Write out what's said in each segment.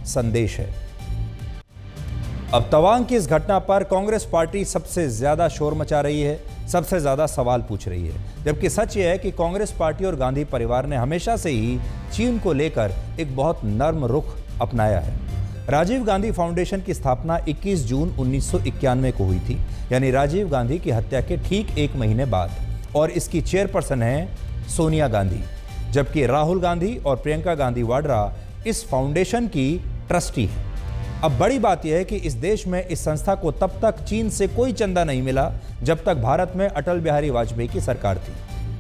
संदेश है। अब तवांग की इस घटना पर कांग्रेस पार्टी सबसे ज्यादा शोर मचा रही है, सबसे ज्यादा सवाल पूछ रही है, जबकि सच यह है कि कांग्रेस पार्टी और गांधी परिवार ने हमेशा से ही चीन को लेकर एक बहुत नर्म रुख अपनाया है। राजीव गांधी फाउंडेशन की स्थापना 21 जून 1991 को हुई थी, यानी राजीव गांधी की हत्या के ठीक एक महीने बाद, और इसकी चेयरपर्सन है सोनिया गांधी, जबकि राहुल गांधी और प्रियंका गांधी वाड्रा इस फाउंडेशन की ट्रस्टी है। अब बड़ी बात यह है कि इस देश में इस संस्था को तब तक चीन से कोई चंदा नहीं मिला जब तक भारत में अटल बिहारी वाजपेयी की सरकार थी,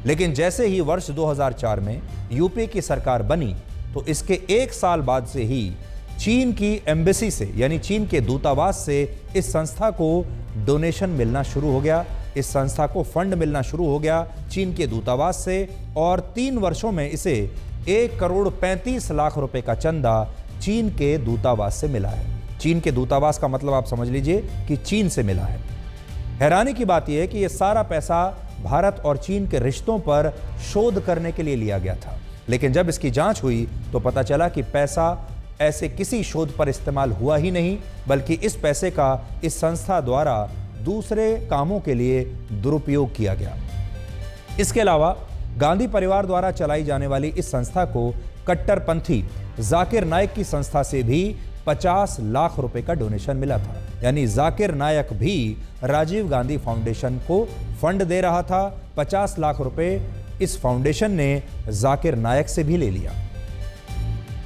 लेकिन जैसे ही वर्ष 2004 में यूपी की सरकार बनी तो इसके एक साल बाद से ही चीन की एम्बेसी से, यानी चीन के दूतावास से इस संस्था को डोनेशन मिलना शुरू हो गया, इस संस्था को फंड मिलना शुरू हो गया चीन के दूतावास से, और 3 वर्षों में इसे 1 करोड़ 35 लाख रुपए का चंदा चीन के दूतावास से मिला है। चीन के दूतावास का मतलब आप समझ लीजिए कि चीन से मिला है। हैरानी की बात यह है कि यह सारा पैसा भारत और चीन के रिश्तों पर शोध करने के लिए लिया गया था, लेकिन जब इसकी जांच हुई तो पता चला कि पैसा ऐसे किसी शोध पर इस्तेमाल हुआ ही नहीं, बल्कि इस पैसे का इस संस्था द्वारा दूसरे कामों के लिए दुरुपयोग किया गया। इसके अलावा गांधी परिवार द्वारा चलाई जाने वाली इस संस्था को कट्टरपंथी जाकिर नायक की संस्था से भी 50 लाख रुपए का डोनेशन मिला था, यानी जाकिर नायक भी राजीव गांधी फाउंडेशन को फंड दे रहा था। 50 लाख रुपए इस फाउंडेशन ने जाकिर नायक से भी ले लिया।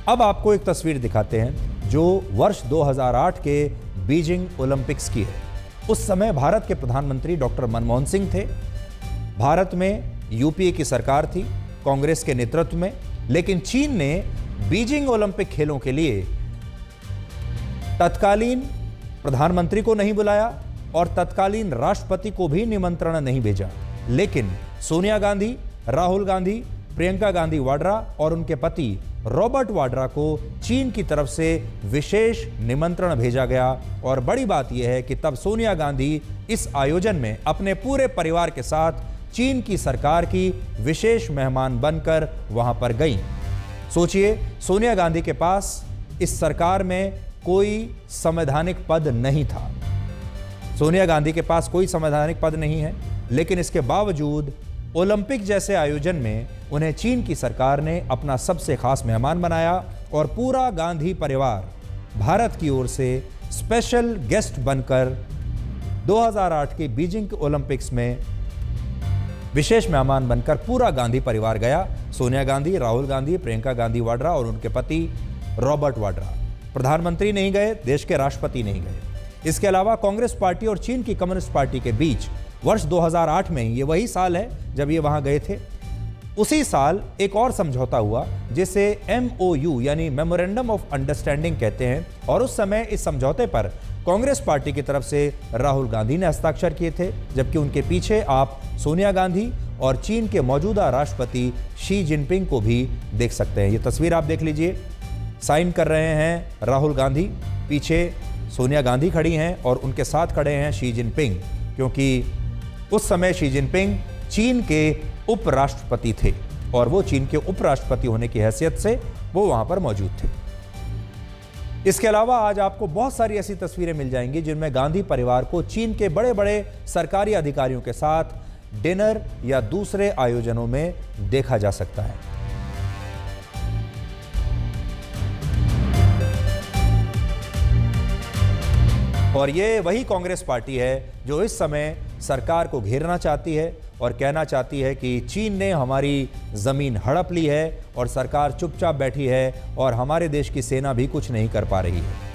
अब आपको एक तस्वीर दिखाते हैं जो वर्ष 2008 के बीजिंग ओलंपिक्स की है। उस समय भारत के प्रधानमंत्री डॉक्टर मनमोहन सिंह थे। भारत में यूपीए की सरकार थी कांग्रेस के नेतृत्व में, लेकिन चीन ने बीजिंग ओलंपिक खेलों के लिए तत्कालीन प्रधानमंत्री को नहीं बुलाया और तत्कालीन राष्ट्रपति को भी निमंत्रण नहीं भेजा, लेकिन सोनिया गांधी, राहुल गांधी, प्रियंका गांधी वाड्रा और उनके पति रॉबर्ट वाड्रा को चीन की तरफ से विशेष निमंत्रण भेजा गया। और बड़ी बात यह है कि तब सोनिया गांधी इस आयोजन में अपने पूरे परिवार के साथ चीन की सरकार की विशेष मेहमान बनकर वहां पर गई। सोचिए, सोनिया गांधी के पास इस सरकार में कोई संवैधानिक पद नहीं था, सोनिया गांधी के पास कोई संवैधानिक पद नहीं है, लेकिन इसके बावजूद ओलंपिक जैसे आयोजन में उन्हें चीन की सरकार ने अपना सबसे खास मेहमान बनाया और पूरा गांधी परिवार भारत की ओर से स्पेशल गेस्ट बनकर 2008 के बीजिंग ओलंपिक्स में विशेष मेहमान बनकर पूरा गांधी परिवार गया। सोनिया गांधी, राहुल गांधी, प्रियंका गांधी वाड्रा और उनके पति रॉबर्ट वाड्रा। प्रधानमंत्री नहीं गए, देश के राष्ट्रपति नहीं गए। इसके अलावा कांग्रेस पार्टी और चीन की कम्युनिस्ट पार्टी के बीच वर्ष 2008 में, ये वही साल है जब ये वहां गए थे, उसी साल एक और समझौता हुआ जिसे MOU यानी मेमोरेंडम ऑफ अंडरस्टैंडिंग कहते हैं, और उस समय इस समझौते पर कांग्रेस पार्टी की तरफ से राहुल गांधी ने हस्ताक्षर किए थे, जबकि उनके पीछे आप सोनिया गांधी और चीन के मौजूदा राष्ट्रपति शी जिनपिंग को भी देख सकते हैं। ये तस्वीर आप देख लीजिए, साइन कर रहे हैं राहुल गांधी, पीछे सोनिया गांधी खड़ी हैं और उनके साथ खड़े हैं शी जिनपिंग, क्योंकि उस समय शी जिनपिंग चीन के उपराष्ट्रपति थे और वो चीन के उपराष्ट्रपति होने की हैसियत से वो वहां पर मौजूद थे। इसके अलावा आज आपको बहुत सारी ऐसी तस्वीरें मिल जाएंगी जिनमें गांधी परिवार को चीन के बड़े बड़े सरकारी अधिकारियों के साथ डिनर या दूसरे आयोजनों में देखा जा सकता है। और ये वही कांग्रेस पार्टी है जो इस समय सरकार को घेरना चाहती है और कहना चाहती है कि चीन ने हमारी ज़मीन हड़प ली है और सरकार चुपचाप बैठी है और हमारे देश की सेना भी कुछ नहीं कर पा रही है।